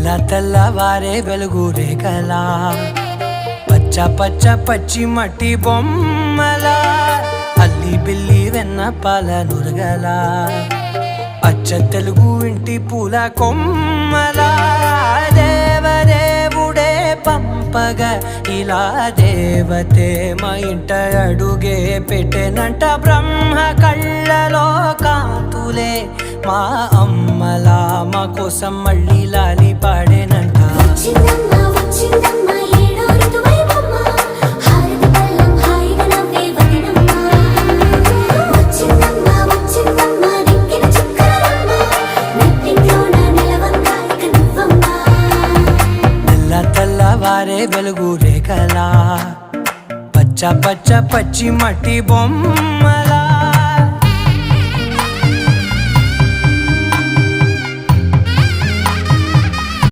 తెల్లవారే వెలుగు రేఖలా పచ్చ పచ్చ పచ్చి మట్టి బొమ్మల అల్లి బిల్లి వెన్న పాల నురగల అచ్చ తెలుగు ఇంటి పూల కొమ్మల దేవదేవుడే పంపగా ఇలా దేవతే మా ఇంట అడుగే పెట్టెనంట బ్రహ్మ కళ్ళలో కాంతులే మా అమ్మలా మా కోసం మళ్ళీ లాలి పాడేనంట తెల్లవారే వెలుగు రేఖలా పచ్చ పచ్చ పచ్చి మట్టి బొమ్మల